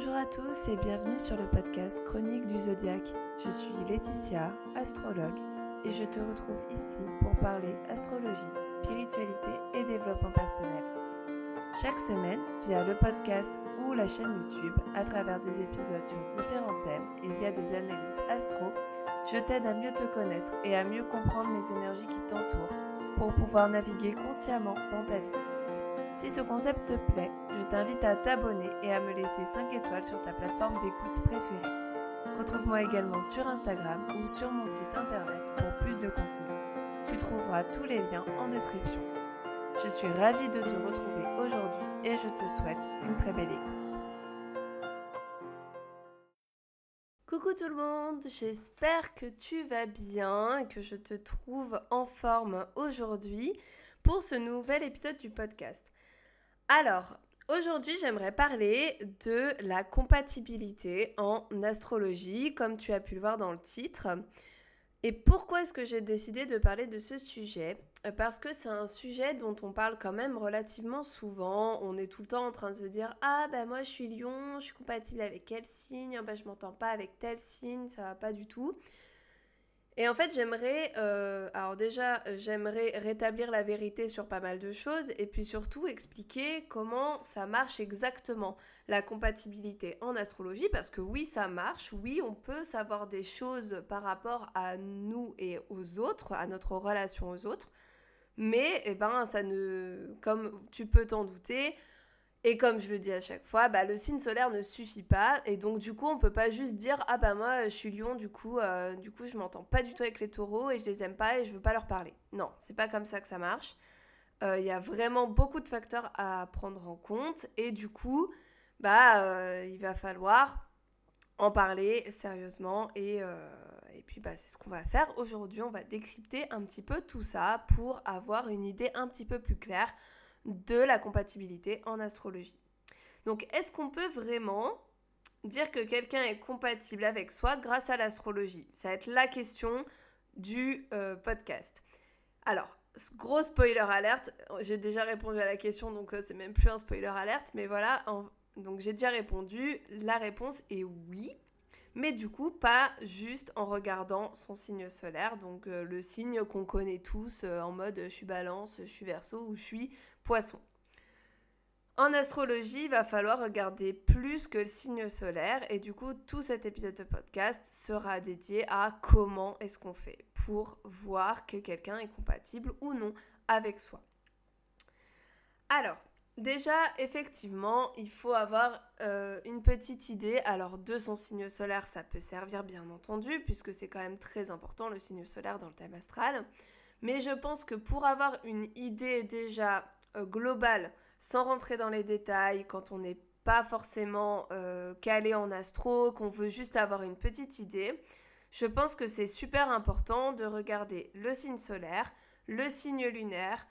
Bonjour à tous et bienvenue sur le podcast Chronique du Zodiaque. Je suis Laetitia, astrologue, et je te retrouve ici pour parler astrologie, spiritualité et développement personnel. Chaque semaine, via le podcast ou la chaîne YouTube, à travers des épisodes sur différents thèmes et via des analyses astro, je t'aide à mieux te connaître et à mieux comprendre les énergies qui t'entourent pour pouvoir naviguer consciemment dans ta vie. Si ce concept te plaît, je t'invite à t'abonner et à me laisser 5 étoiles sur ta plateforme d'écoute préférée. Retrouve-moi également sur Instagram ou sur mon site internet pour plus de contenu. Tu trouveras tous les liens en description. Je suis ravie de te retrouver aujourd'hui et je te souhaite une très belle écoute. Coucou tout le monde, j'espère que tu vas bien et que je te trouve en forme aujourd'hui pour ce nouvel épisode du podcast. Alors, aujourd'hui, j'aimerais parler de la compatibilité en astrologie, comme tu as pu le voir dans le titre. Et pourquoi est-ce que j'ai décidé de parler de ce sujet ? Parce que c'est un sujet dont on parle quand même relativement souvent. On est tout le temps en train de se dire « Ah, bah moi je suis Lion, je suis compatible avec quel signe ? Bah je m'entends pas avec tel signe, ça va pas du tout. » Et en fait, j'aimerais rétablir la vérité sur pas mal de choses et puis surtout expliquer comment ça marche exactement, la compatibilité en astrologie, parce que oui, ça marche, oui, on peut savoir des choses par rapport à nous et aux autres, à notre relation aux autres, mais comme tu peux t'en douter, et comme je le dis à chaque fois, le signe solaire ne suffit pas. Et donc, du coup, on peut pas juste dire « Ah bah moi, je suis Lion, du coup je m'entends pas du tout avec les taureaux et je les aime pas et je veux pas leur parler. » Non, c'est pas comme ça que ça marche. Y a vraiment beaucoup de facteurs à prendre en compte. Et du coup, il va falloir en parler sérieusement. Et puis, c'est ce qu'on va faire aujourd'hui. On va décrypter un petit peu tout ça pour avoir une idée un petit peu plus claire de la compatibilité en astrologie. Donc, est-ce qu'on peut vraiment dire que quelqu'un est compatible avec soi grâce à l'astrologie ? Ça va être la question du podcast. Alors, gros spoiler alerte, j'ai déjà répondu à la question, donc c'est même plus un spoiler alerte, mais voilà, donc j'ai déjà répondu, la réponse est oui. Mais du coup, pas juste en regardant son signe solaire, donc le signe qu'on connaît tous en mode je suis balance, je suis verseau ou je suis poisson. En astrologie, il va falloir regarder plus que le signe solaire et du coup, tout cet épisode de podcast sera dédié à comment est-ce qu'on fait pour voir que quelqu'un est compatible ou non avec soi. Alors, déjà, effectivement, il faut avoir une petite idée. Alors, de son signe solaire, ça peut servir bien entendu, puisque c'est quand même très important, le signe solaire dans le thème astral. Mais je pense que pour avoir une idée déjà globale, sans rentrer dans les détails, quand on n'est pas forcément calé en astro, qu'on veut juste avoir une petite idée, je pense que c'est super important de regarder le signe solaire, le signe lunaire,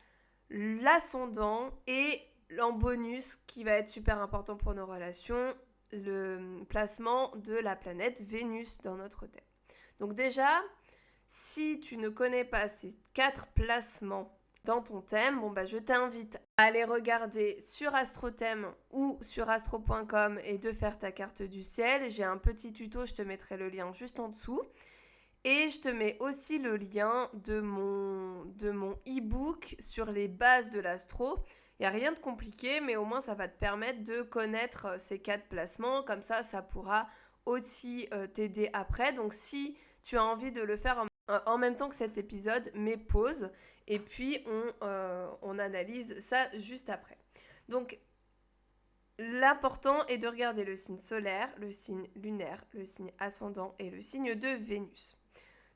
l'ascendant et en bonus, qui va être super important pour nos relations, le placement de la planète Vénus dans notre thème. Donc déjà, si tu ne connais pas ces 4 placements dans ton thème, je t'invite à aller regarder sur AstroThème ou sur astro.com et de faire ta carte du ciel. J'ai un petit tuto, je te mettrai le lien juste en dessous. Et je te mets aussi le lien de mon e-book sur les bases de l'astro. Il n'y a rien de compliqué, mais au moins ça va te permettre de connaître ces 4 placements. Comme ça, ça pourra aussi t'aider après. Donc si tu as envie de le faire en même temps que cet épisode, mets pause. Et puis on analyse ça juste après. Donc l'important est de regarder le signe solaire, le signe lunaire, le signe ascendant et le signe de Vénus.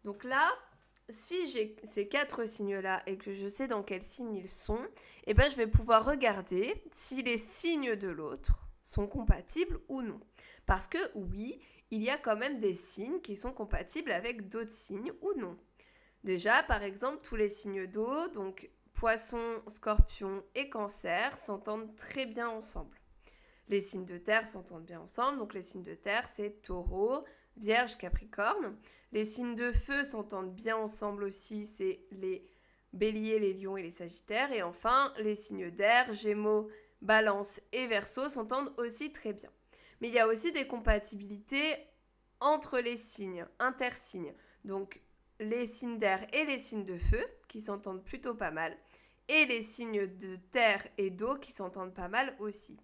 Donc là, si j'ai ces 4 signes-là et que je sais dans quel signe ils sont, je vais pouvoir regarder si les signes de l'autre sont compatibles ou non. Parce que oui, il y a quand même des signes qui sont compatibles avec d'autres signes ou non. Déjà, par exemple, tous les signes d'eau, donc poisson, scorpion et cancer, s'entendent très bien ensemble. Les signes de terre s'entendent bien ensemble, donc les signes de terre, c'est taureau, vierge, capricorne. Les signes de feu s'entendent bien ensemble aussi, c'est les béliers, les lions et les sagittaires. Et enfin, les signes d'air, gémeaux, balance et verseau s'entendent aussi très bien. Mais il y a aussi des compatibilités entre les signes, intersignes. Donc les signes d'air et les signes de feu qui s'entendent plutôt pas mal. Et les signes de terre et d'eau qui s'entendent pas mal aussi.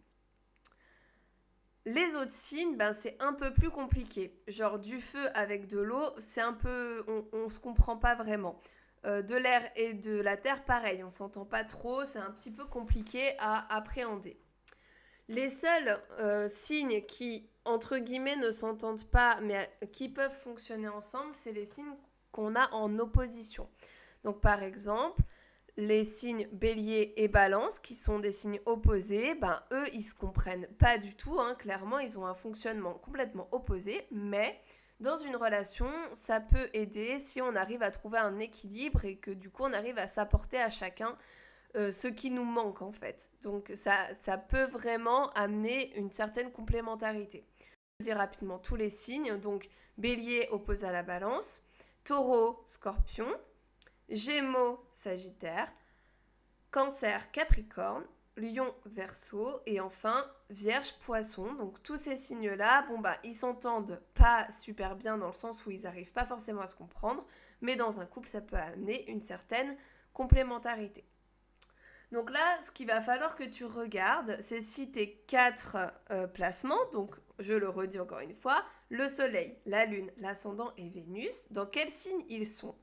Les autres signes, c'est un peu plus compliqué. Genre du feu avec de l'eau, c'est un peu... on se comprend pas vraiment. De l'air et de la terre, pareil, on s'entend pas trop, c'est un petit peu compliqué à appréhender. Les seuls signes qui, entre guillemets, ne s'entendent pas, mais qui peuvent fonctionner ensemble, c'est les signes qu'on a en opposition. Donc par exemple, les signes bélier et balance, qui sont des signes opposés, eux, ils se comprennent pas du tout. Clairement, ils ont un fonctionnement complètement opposé, mais dans une relation, ça peut aider si on arrive à trouver un équilibre et que du coup, on arrive à s'apporter à chacun ce qui nous manque en fait. Donc ça peut vraiment amener une certaine complémentarité. Je dis rapidement tous les signes. Donc bélier oppose à la balance, taureau, scorpion, gémeaux, sagittaire, cancer, capricorne, lion, verseau et enfin vierge, poisson. Donc tous ces signes-là, ils s'entendent pas super bien dans le sens où ils n'arrivent pas forcément à se comprendre, mais dans un couple, ça peut amener une certaine complémentarité. Donc là, ce qu'il va falloir que tu regardes, c'est si tes 4 placements, donc je le redis encore une fois, le soleil, la lune, l'ascendant et Vénus, dans quel signe ils sont.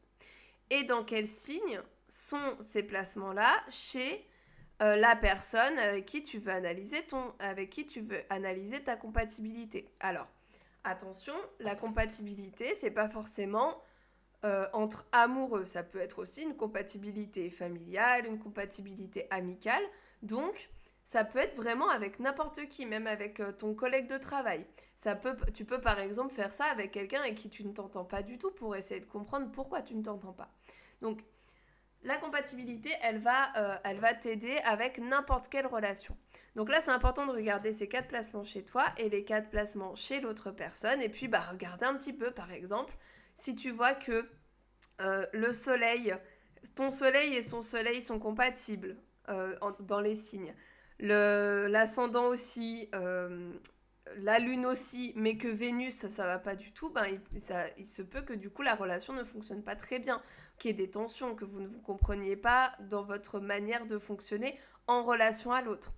Et dans quel signe sont ces placements-là chez la personne avec qui tu veux analyser ta compatibilité. Alors, attention, la compatibilité, c'est pas forcément entre amoureux. Ça peut être aussi une compatibilité familiale, une compatibilité amicale. Donc, ça peut être vraiment avec n'importe qui, même avec ton collègue de travail. Tu peux par exemple faire ça avec quelqu'un avec qui tu ne t'entends pas du tout pour essayer de comprendre pourquoi tu ne t'entends pas. Donc, la compatibilité, elle va t'aider avec n'importe quelle relation. Donc là, c'est important de regarder ces 4 placements chez toi et les 4 placements chez l'autre personne. Et puis, regarder un petit peu, par exemple, si tu vois que le soleil, ton soleil et son soleil sont compatibles dans les signes. L'ascendant aussi, la lune aussi, mais que Vénus, ça va pas du tout, il se peut que du coup la relation ne fonctionne pas très bien, qu'il y ait des tensions, que vous ne vous compreniez pas dans votre manière de fonctionner en relation à l'autre.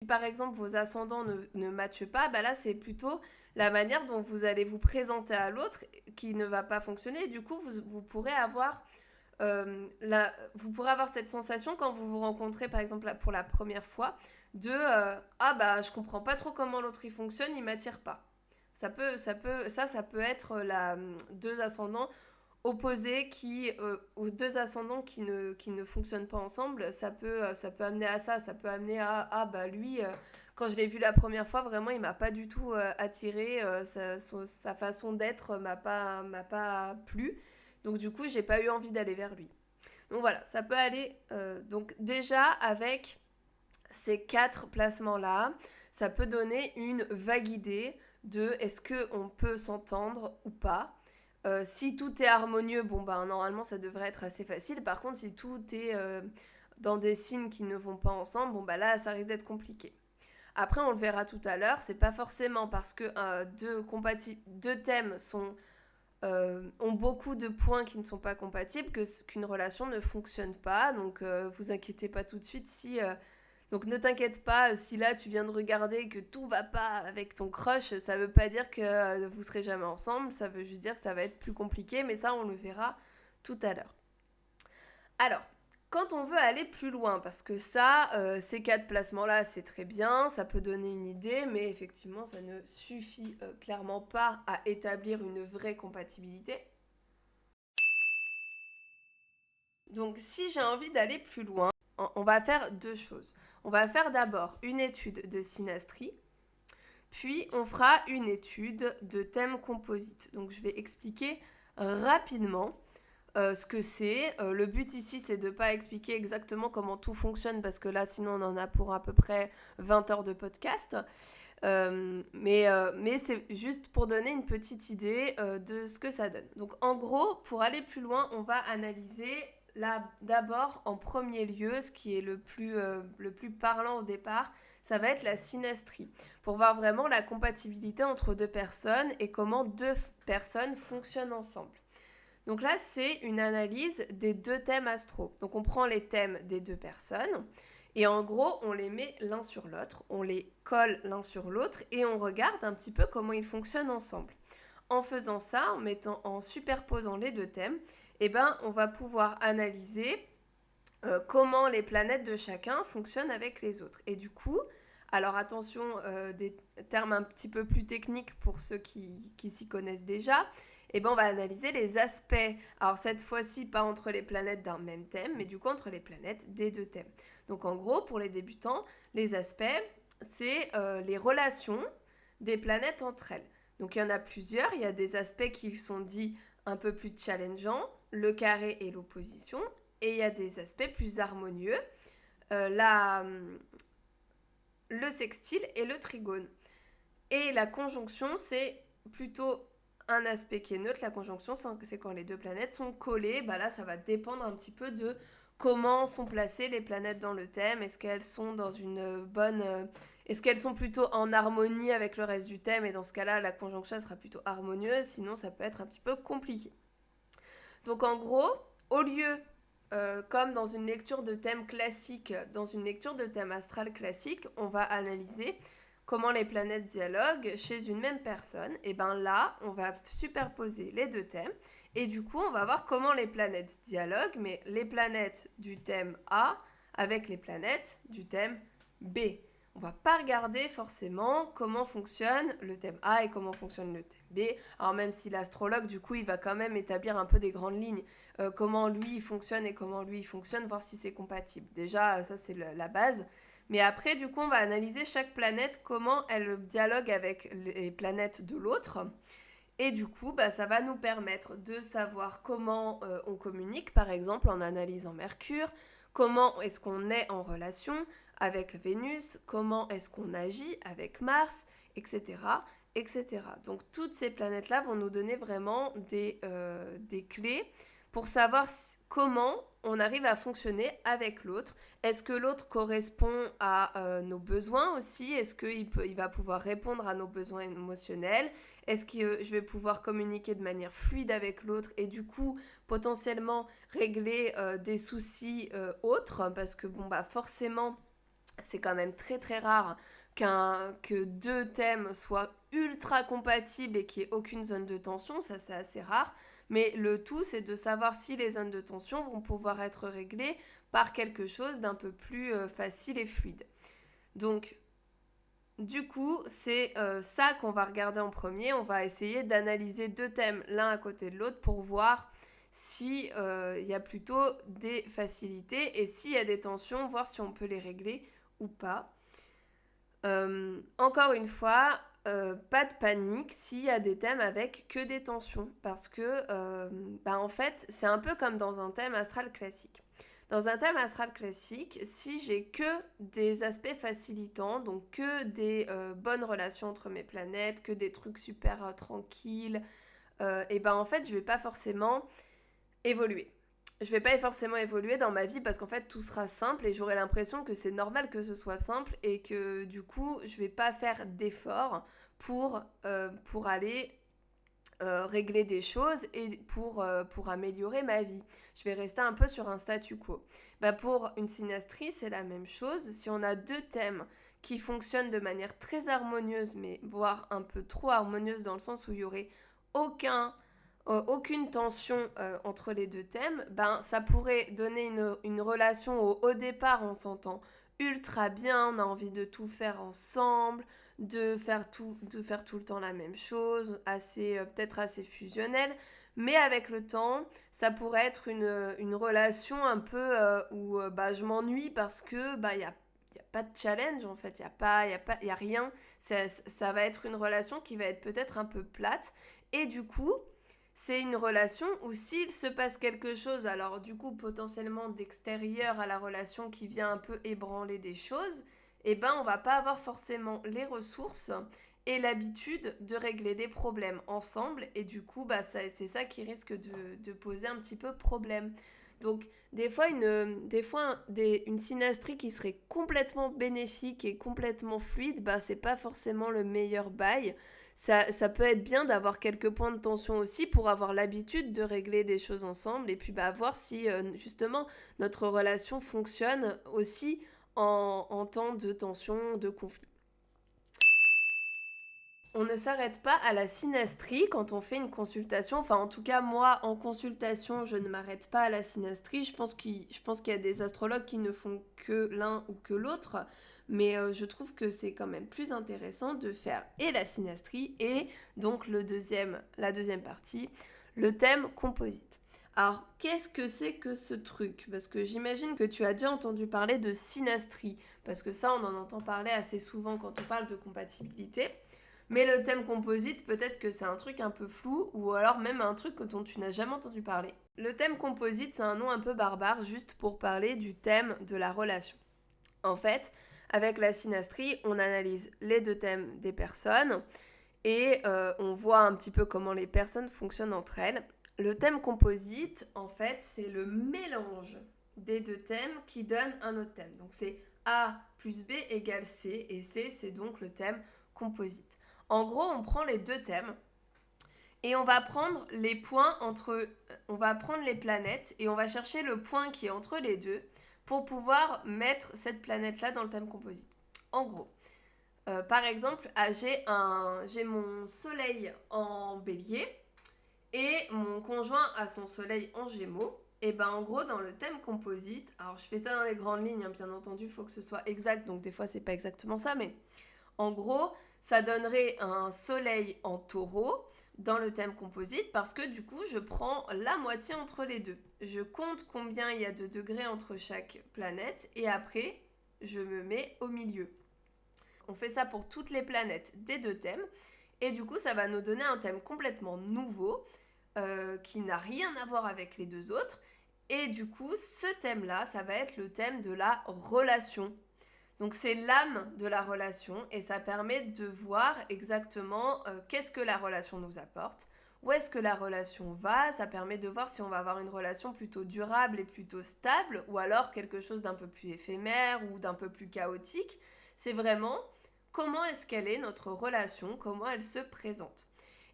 Si par exemple vos ascendants ne matchent pas, là c'est plutôt la manière dont vous allez vous présenter à l'autre qui ne va pas fonctionner. Et du coup, vous pourrez avoir cette sensation quand vous vous rencontrez par exemple pour la première fois de je comprends pas trop comment l'autre il fonctionne, il m'attire pas. Ça peut être deux ascendants opposés ou deux ascendants qui ne fonctionnent pas ensemble. Ça peut amener à ça. Ça peut amener à lui quand je l'ai vu la première fois, vraiment il m'a pas du tout attiré, sa façon d'être m'a pas plu. Donc du coup, j'ai pas eu envie d'aller vers lui. Donc voilà, ça peut aller donc déjà avec ces 4 placements-là, ça peut donner une vague idée de est-ce qu'on peut s'entendre ou pas. Si tout est harmonieux, normalement ça devrait être assez facile. Par contre, si tout est dans des signes qui ne vont pas ensemble, là ça risque d'être compliqué. Après, on le verra tout à l'heure, c'est pas forcément parce que deux thèmes ont beaucoup de points qui ne sont pas compatibles qu'une relation ne fonctionne pas. Donc, vous inquiétez pas tout de suite si... donc, ne t'inquiète pas si là, tu viens de regarder et que tout va pas avec ton crush. Ça veut pas dire que vous serez jamais ensemble. Ça veut juste dire que ça va être plus compliqué. Mais ça, on le verra tout à l'heure. Alors, quand on veut aller plus loin, parce que ça, ces 4 placements-là, c'est très bien, ça peut donner une idée, mais effectivement, ça ne suffit clairement pas à établir une vraie compatibilité. Donc, si j'ai envie d'aller plus loin, on va faire 2 choses. On va faire d'abord une étude de synastrie, puis on fera une étude de thème composite. Donc, je vais expliquer rapidement ce que c'est. Le but ici, c'est de ne pas expliquer exactement comment tout fonctionne, parce que là, sinon, on en a pour à peu près 20 heures de podcast. Mais c'est juste pour donner une petite idée de ce que ça donne. Donc, en gros, pour aller plus loin, on va analyser là, d'abord, en premier lieu, ce qui est le plus parlant au départ, ça va être la synastrie, pour voir vraiment la compatibilité entre deux personnes et comment deux personnes fonctionnent ensemble. Donc là, c'est une analyse des deux thèmes astro. Donc on prend les thèmes des deux personnes et en gros, on les met l'un sur l'autre, on les colle l'un sur l'autre et on regarde un petit peu comment ils fonctionnent ensemble. En faisant ça, en superposant les deux thèmes, on va pouvoir analyser comment les planètes de chacun fonctionnent avec les autres. Et du coup, alors attention, des termes un petit peu plus techniques pour ceux qui s'y connaissent déjà, on va analyser les aspects. Alors cette fois-ci, pas entre les planètes d'un même thème, mais du coup entre les planètes des deux thèmes. Donc en gros, pour les débutants, les aspects, c'est les relations des planètes entre elles. Donc il y en a plusieurs. Il y a des aspects qui sont dits un peu plus challengeants, le carré et l'opposition. Et il y a des aspects plus harmonieux, le sextile et le trigone. Et la conjonction, c'est plutôt un aspect qui est neutre. La conjonction, c'est quand les deux planètes sont collées. Là, ça va dépendre un petit peu de comment sont placées les planètes dans le thème. Est-ce qu'elles sont dans une bonne... Est-ce qu'elles sont plutôt en harmonie avec le reste du thème? Et dans ce cas-là, la conjonction sera plutôt harmonieuse. Sinon, ça peut être un petit peu compliqué. Donc, en gros, au lieu... comme dans une lecture de thème classique, dans une lecture de thème astral classique, on va analyser comment les planètes dialoguent chez une même personne. Et là, on va superposer les deux thèmes. Et du coup, on va voir comment les planètes dialoguent, mais les planètes du thème A avec les planètes du thème B. On va pas regarder forcément comment fonctionne le thème A et comment fonctionne le thème B. Alors même si l'astrologue, du coup, il va quand même établir un peu des grandes lignes. Comment lui, il fonctionne et comment lui, il fonctionne, voir si c'est compatible. Déjà, ça, c'est la base. Mais après, du coup, on va analyser chaque planète, comment elle dialogue avec les planètes de l'autre. Et du coup, ça va nous permettre de savoir comment on communique, par exemple en analysant Mercure, comment est-ce qu'on est en relation avec Vénus, comment est-ce qu'on agit avec Mars, etc., etc. Donc toutes ces planètes-là vont nous donner vraiment des clés pour savoir comment on arrive à fonctionner avec l'autre. Est-ce que l'autre correspond à nos besoins aussi? Est-ce qu'il va pouvoir répondre à nos besoins émotionnels? Est-ce que je vais pouvoir communiquer de manière fluide avec l'autre et du coup potentiellement régler des soucis autres? Parce que forcément, c'est quand même très très rare que deux thèmes soient ultra compatibles et qu'il n'y ait aucune zone de tension. Ça, c'est assez rare. Mais le tout, c'est de savoir si les zones de tension vont pouvoir être réglées par quelque chose d'un peu plus facile et fluide. Donc, du coup, c'est ça qu'on va regarder en premier. On va essayer d'analyser deux thèmes l'un à côté de l'autre pour voir s'il y a plutôt des facilités et s'il y a des tensions, voir si on peut les régler ou pas. Encore une fois, pas de panique s'il y a des thèmes avec que des tensions, parce que en fait, c'est un peu comme dans un thème astral classique. Dans un thème astral classique, si j'ai que des aspects facilitants, donc que des bonnes relations entre mes planètes, que des trucs super tranquilles, en fait, je vais pas forcément évoluer. Je vais pas forcément évoluer dans ma vie parce qu'en fait tout sera simple et j'aurai l'impression que c'est normal que ce soit simple et que du coup je vais pas faire d'efforts pour aller régler des choses et pour améliorer ma vie. Je vais rester un peu sur un statu quo. Pour une synastrie, c'est la même chose. Si on a deux thèmes qui fonctionnent de manière très harmonieuse, mais voire un peu trop harmonieuse dans le sens où il y aurait aucune tension entre les deux thèmes, ça pourrait donner une relation où au départ on s'entend ultra bien, on a envie de tout faire ensemble, de faire tout le temps la même chose, peut-être assez fusionnel, mais avec le temps, ça pourrait être une relation un peu où je m'ennuie parce que y a pas de challenge en fait, y a rien, ça va être une relation qui va être peut-être un peu plate et du coup, c'est une relation où s'il se passe quelque chose, alors du coup potentiellement d'extérieur à la relation qui vient un peu ébranler des choses, on va pas avoir forcément les ressources et l'habitude de régler des problèmes ensemble et du coup c'est ça qui risque de poser un petit peu problème. Donc, une synastrie qui serait complètement bénéfique et complètement fluide, bah, c'est pas forcément le meilleur bail. Ça peut être bien d'avoir quelques points de tension aussi pour avoir l'habitude de régler des choses ensemble et puis bah, voir si justement notre relation fonctionne aussi en temps de tension, de conflit. On ne s'arrête pas à la synastrie quand on fait une consultation. Enfin, en tout cas, moi, en consultation, je ne m'arrête pas à la synastrie. Je pense qu'il y a des astrologues qui ne font que l'un ou que l'autre. Mais je trouve que c'est quand même plus intéressant de faire et la synastrie et donc la deuxième partie, le thème composite. Alors, qu'est-ce que c'est que ce truc? Parce que j'imagine que tu as déjà entendu parler de synastrie. Parce que ça, on en entend parler assez souvent quand on parle de compatibilité. Mais le thème composite, peut-être que c'est un truc un peu flou ou alors même un truc dont tu n'as jamais entendu parler. Le thème composite, c'est un nom un peu barbare juste pour parler du thème de la relation. En fait, avec la synastrie, on analyse les deux thèmes des personnes et on voit un petit peu comment les personnes fonctionnent entre elles. Le thème composite, en fait, c'est le mélange des deux thèmes qui donne un autre thème. Donc c'est A plus B égale C et C, c'est donc le thème composite. En gros, on prend les deux thèmes et on va prendre les points on va prendre les planètes et on va chercher le point qui est entre les deux pour pouvoir mettre cette planète-là dans le thème composite. En gros, par exemple, j'ai mon soleil en bélier et mon conjoint a son soleil en gémeaux. Et ben en gros, dans le thème composite, alors je fais ça dans les grandes lignes, hein, bien entendu, il faut que ce soit exact, donc des fois c'est pas exactement ça, mais en gros, ça donnerait un soleil en taureau dans le thème composite parce que du coup, je prends la moitié entre les deux. Je compte combien il y a de degrés entre chaque planète et après, je me mets au milieu. On fait ça pour toutes les planètes des deux thèmes et du coup, ça va nous donner un thème complètement nouveau qui n'a rien à voir avec les deux autres. Et du coup, ce thème-là, ça va être le thème de la relation. Donc c'est l'âme de la relation et ça permet de voir exactement qu'est-ce que la relation nous apporte, où est-ce que la relation va, ça permet de voir si on va avoir une relation plutôt durable et plutôt stable ou alors quelque chose d'un peu plus éphémère ou d'un peu plus chaotique. C'est vraiment comment est-ce qu'elle est notre relation, comment elle se présente.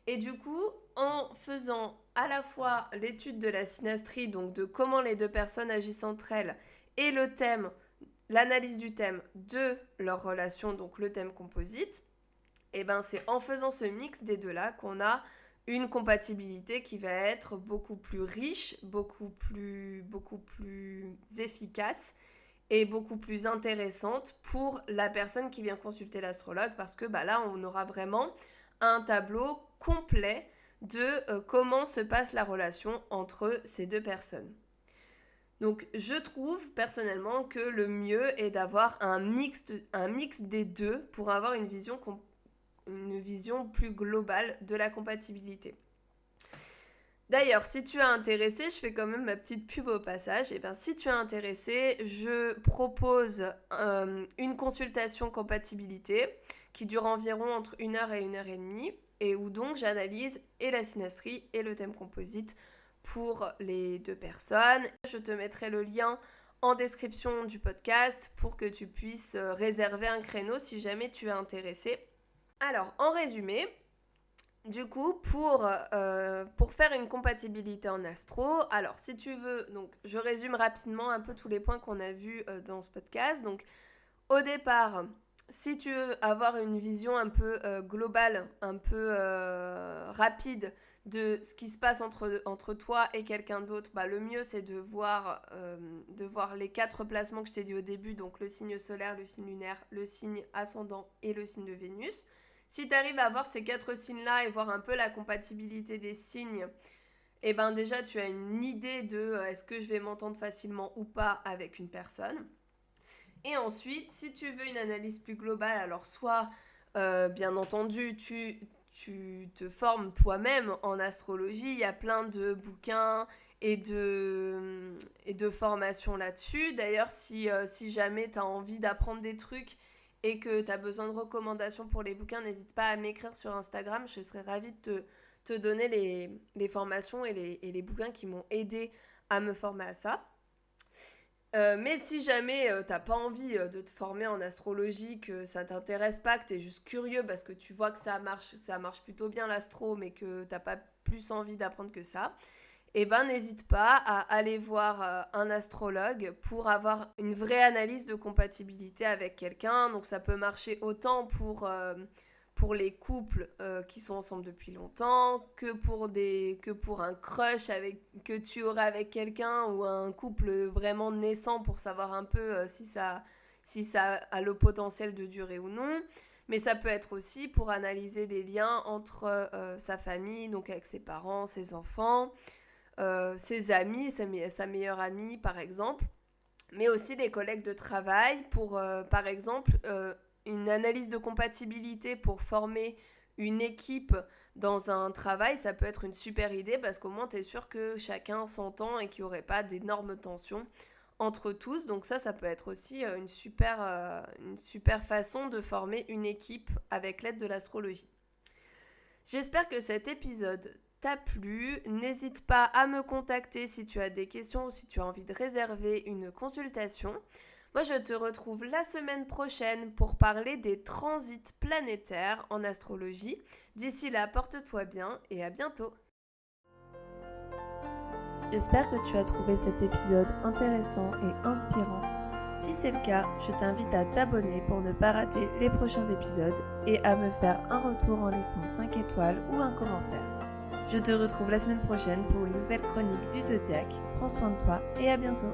Et du coup, en faisant à la fois l'étude de la synastrie, donc de comment les deux personnes agissent entre elles, et l'analyse du thème de leur relation, donc le thème composite, et ben c'est en faisant ce mix des deux-là qu'on a une compatibilité qui va être beaucoup plus riche, beaucoup plus efficace et beaucoup plus intéressante pour la personne qui vient consulter l'astrologue parce que bah, là, on aura vraiment un tableau complet de comment se passe la relation entre ces deux personnes. Donc je trouve personnellement que le mieux est d'avoir un mix des deux pour avoir une vision plus globale de la compatibilité. D'ailleurs, si tu es intéressé, je fais quand même ma petite pub au passage. Et bien, si tu es intéressé, je propose une consultation compatibilité qui dure environ entre 1 heure et 1 heure et demie et où donc j'analyse et la synastrie et le thème composite pour les deux personnes. Je te mettrai le lien en description du podcast pour que tu puisses réserver un créneau si jamais tu es intéressé. Alors, en résumé, du coup, pour faire une compatibilité en astro, alors si tu veux, donc je résume rapidement un peu tous les points qu'on a vus dans ce podcast. Donc, au départ, si tu veux avoir une vision un peu globale, un peu rapide de ce qui se passe entre toi et quelqu'un d'autre, bah, le mieux c'est de voir les 4 placements que je t'ai dit au début, donc le signe solaire, le signe lunaire, le signe ascendant et le signe de Vénus. Si tu arrives à voir ces 4 signes-là et voir un peu la compatibilité des signes, et ben déjà tu as une idée de est-ce que je vais m'entendre facilement ou pas avec une personne. Et ensuite, si tu veux une analyse plus globale, alors soit, bien entendu, tu te formes toi-même en astrologie. Il y a plein de bouquins et de formations là-dessus. D'ailleurs, si jamais tu as envie d'apprendre des trucs et que tu as besoin de recommandations pour les bouquins, n'hésite pas à m'écrire sur Instagram. Je serais ravie de te donner les formations et les bouquins qui m'ont aidé à me former à ça. Mais si jamais t'as pas envie de te former en astrologie, que ça t'intéresse pas, que t'es juste curieux parce que tu vois que ça marche plutôt bien l'astro, mais que t'as pas plus envie d'apprendre que ça, eh ben n'hésite pas à aller voir un astrologue pour avoir une vraie analyse de compatibilité avec quelqu'un. Donc ça peut marcher autant pour les couples qui sont ensemble depuis longtemps que pour un crush que tu aurais avec quelqu'un ou un couple vraiment naissant pour savoir un peu si ça a le potentiel de durer ou non. Mais ça peut être aussi pour analyser des liens entre sa famille, donc avec ses parents, ses enfants, ses amis, sa meilleure amie par exemple, mais aussi les collègues de travail pour par exemple une analyse de compatibilité pour former une équipe dans un travail, ça peut être une super idée parce qu'au moins tu es sûr que chacun s'entend et qu'il n'y aurait pas d'énormes tensions entre tous. Donc ça peut être aussi une super façon de former une équipe avec l'aide de l'astrologie. J'espère que cet épisode t'a plu. N'hésite pas à me contacter si tu as des questions ou si tu as envie de réserver une consultation. Moi, je te retrouve la semaine prochaine pour parler des transits planétaires en astrologie. D'ici là, porte-toi bien et à bientôt. J'espère que tu as trouvé cet épisode intéressant et inspirant. Si c'est le cas, je t'invite à t'abonner pour ne pas rater les prochains épisodes et à me faire un retour en laissant 5 étoiles ou un commentaire. Je te retrouve la semaine prochaine pour une nouvelle chronique du Zodiaque. Prends soin de toi et à bientôt.